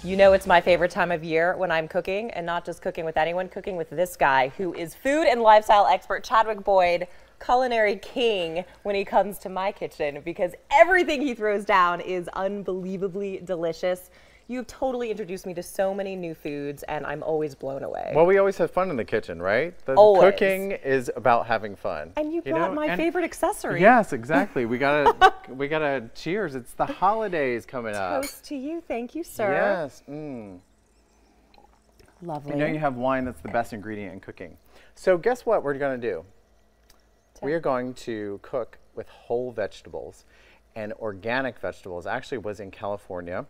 You know it's my favorite time of year when I'm cooking, and not just cooking with anyone, cooking with this guy who is food and lifestyle expert, Chadwick Boyd, culinary king when he comes to my kitchen, because everything he throws down is unbelievably delicious. You've totally introduced me to so many new foods, and I'm always blown away. Well, we always have fun in the kitchen, right? Always. Cooking is about having fun. And you brought my favorite accessory. Yes, exactly. We gotta cheers. It's the holidays coming up. Toast to you. Thank you, sir. Yes. Lovely. You know you have wine that's the best ingredient in cooking. So guess what we're gonna do? We are going to cook with whole vegetables and organic vegetables. I actually was in California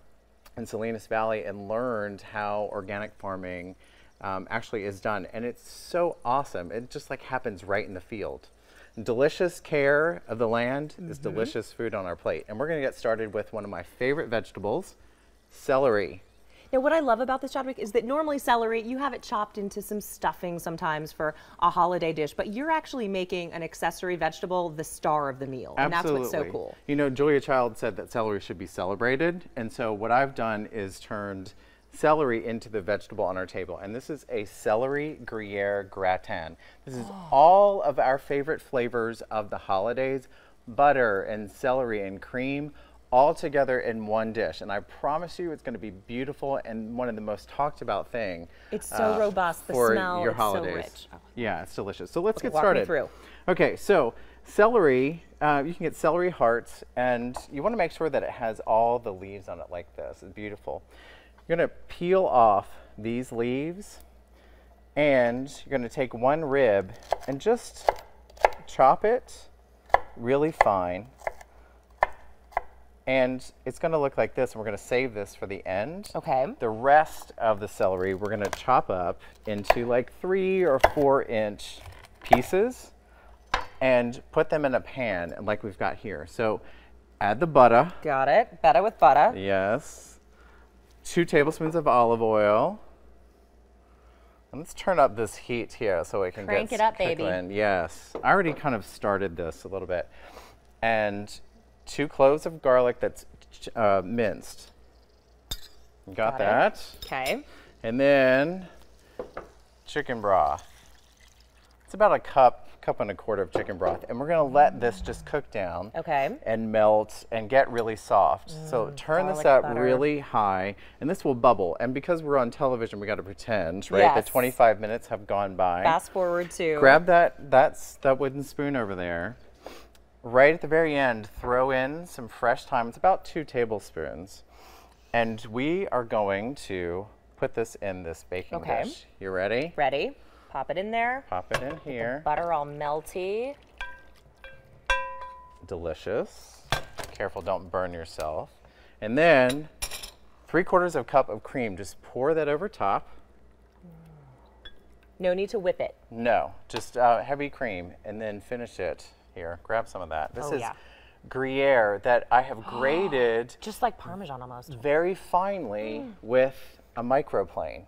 in Salinas Valley and learned how organic farming actually is done. And it's so awesome. It just like happens right in the field. Delicious care of the land is delicious food on our plate. And we're gonna get started with one of my favorite vegetables, celery. Now, what I love about this, Chadwick, is that normally celery, you have it chopped into some stuffing sometimes for a holiday dish, but you're actually making an accessory vegetable the star of the meal. Absolutely. And that's what's so cool. You know, Julia Child said that celery should be celebrated. And so what I've done is turned celery into the vegetable on our table. And this is a celery Gruyere gratin. This is all of our favorite flavors of the holidays, butter and celery and cream, all together in one dish. And I promise you it's going to be beautiful and one of the most talked about thing. It's so robust, the for smell, your it's holidays. so rich. Yeah, it's delicious. So let's get Walk started. me through. Okay, so celery, you can get celery hearts, and you want to make sure that it has all the leaves on it like this. It's beautiful. You're going to peel off these leaves, and you're going to take one rib and just chop it really fine. And it's going to look like this, and we're going to save this for the end. Okay. The rest of the celery we're going to chop up into like 3 or 4 inch pieces and put them in a pan like we've got here. So add the butter. Got it. Butter with butter. Yes. 2 tablespoons of olive oil. And let's turn up this heat here so it can Crank it up, baby. Yes. I already kind of started this a little bit. And 2 cloves of garlic that's minced. Got that? Okay. And then chicken broth. It's about a cup and a quarter of chicken broth. And we're going to let this just cook down. Okay. And melt and get really soft. So turn this up really high, and this will bubble. And because we're on television, we got to pretend, right? Yes. That 25 minutes have gone by. Fast forward to. Grab that wooden spoon over there. Right at the very end, throw in some fresh thyme. It's about 2 tablespoons. And we are going to put this in this baking dish. You ready? Ready. Pop it in there. Pop it in here. Butter all melty. Delicious. Careful, don't burn yourself. And then 3/4 cup of cream. Just pour that over top. No need to whip it. No, just heavy cream, and then finish it. Here, grab some of that. This is Gruyere that I have grated just like Parmesan almost. very finely with a microplane.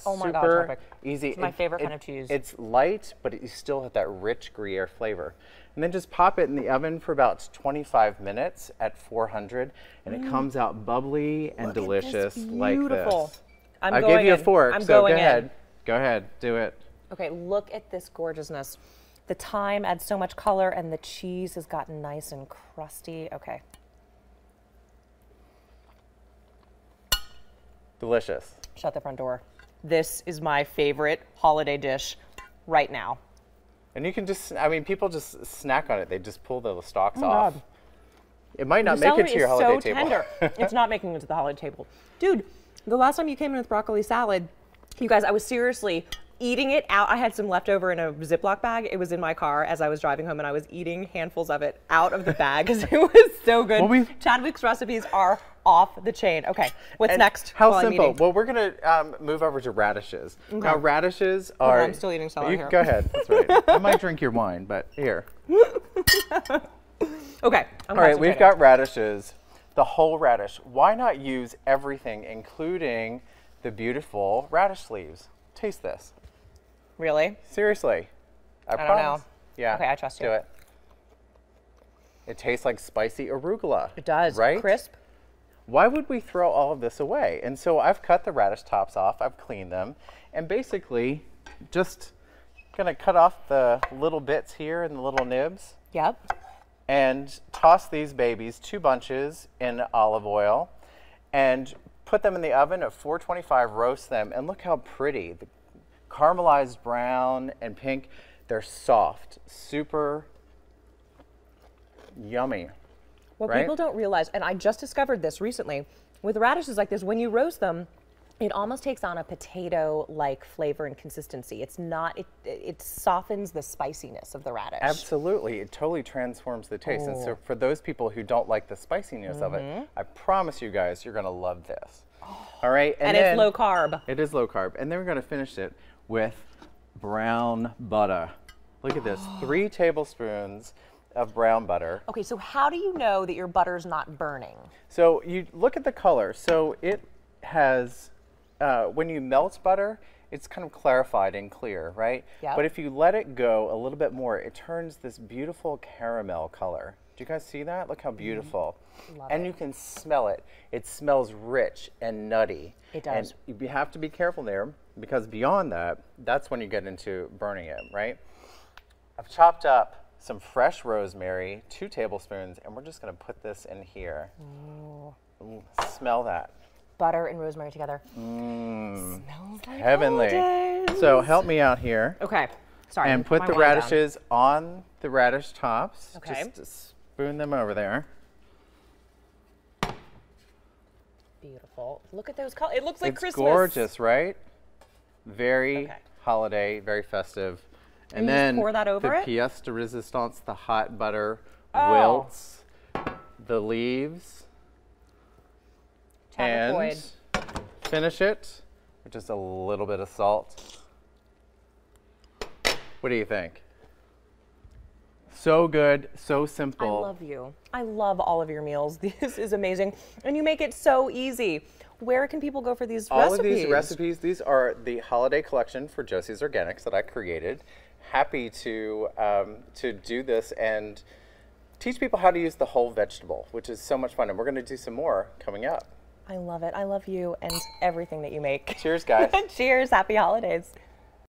Oh my God, Super perfect. easy. It's my favorite kind of cheese. It's light, but you still have that rich Gruyere flavor. And then just pop it in the oven for about 25 minutes at 400, and it comes out bubbly and delicious like this. I gave you a fork, so go ahead. Go ahead, do it. Okay, look at this gorgeousness. The thyme adds so much color, and the cheese has gotten nice and crusty. Okay. Delicious. Shut the front door. This is my favorite holiday dish right now. And you can just, I mean, people just snack on it. They just pull the stalks off. God. It might not make it to your holiday table. The celery is so tender. It's not making it to the holiday table. Dude, the last time you came in with broccoli salad, you guys, I was seriously eating it out. I had some leftover in a Ziploc bag. It was in my car as I was driving home, and I was eating handfuls of it out of the bag because it was so good. Well, Chadwick's recipes are off the chain. Okay, what's next? How simple. Well, we're going to move over to radishes. Okay. Now, radishes are... I'm still eating celery here. Go ahead. That's right. I might drink your wine, but here. Okay. All right, we've got radishes, the whole radish. Why not use everything, including the beautiful radish leaves? Taste this. Really? Seriously. I don't know. Yeah. Okay, I trust you. Do it. It tastes like spicy arugula. It does. Right? Crisp. why would we throw all of this away? And so I've cut the radish tops off, I've cleaned them, and basically just gonna cut off the little bits here and the little nibs. Yep. And toss these babies, 2 bunches, in olive oil and put them in the oven at 425, roast them, and look how pretty. The caramelized brown and pink, they're soft, super yummy. What right? people don't realize, and I just discovered this recently, with radishes like this, when you roast them, it almost takes on a potato-like flavor and consistency. It's not, it softens the spiciness of the radish. Absolutely, it totally transforms the taste. And so for those people who don't like the spiciness of it, I promise you guys, you're gonna love this. All right, and it's low carb. It is low carb. And then we're gonna finish it with brown butter. Look at this, 3 tablespoons of brown butter. Okay, so how do you know that your butter's not burning? So you look at the color. So it has, when you melt butter, it's kind of clarified and clear, right? Yep. But if you let it go a little bit more, it turns this beautiful caramel color. Do you guys see that? Look how beautiful. And you can smell it. It smells rich and nutty. It does. And you have to be careful there, because beyond that, that's when you get into burning it, right? I've chopped up some fresh rosemary, 2 tablespoons, and we're just gonna put this in here. Ooh, smell that. Butter and rosemary together. Mmm. Smells like heavenly. holidays. So help me out here. Okay, sorry. And put the radishes on the radish tops. Okay. Just to spoon them over there. Beautiful. Look at those colors. It looks like It's Christmas. gorgeous, right? Very Okay. holiday, very festive. And you just then pour that over the it? pièce de résistance, the hot butter Oh. wilts the leaves. Chadwick And finish it with just a little bit of salt. What do you think? So good, so simple. I love you. I love all of your meals. This is amazing. And you make it so easy. Where can people go for these recipes? All of these recipes, these are the holiday collection for Josie's Organics that I created. Happy to do this and teach people how to use the whole vegetable, which is so much fun. And we're going to do some more coming up. I love it. I love you and everything that you make. Cheers, guys. Cheers. Happy holidays.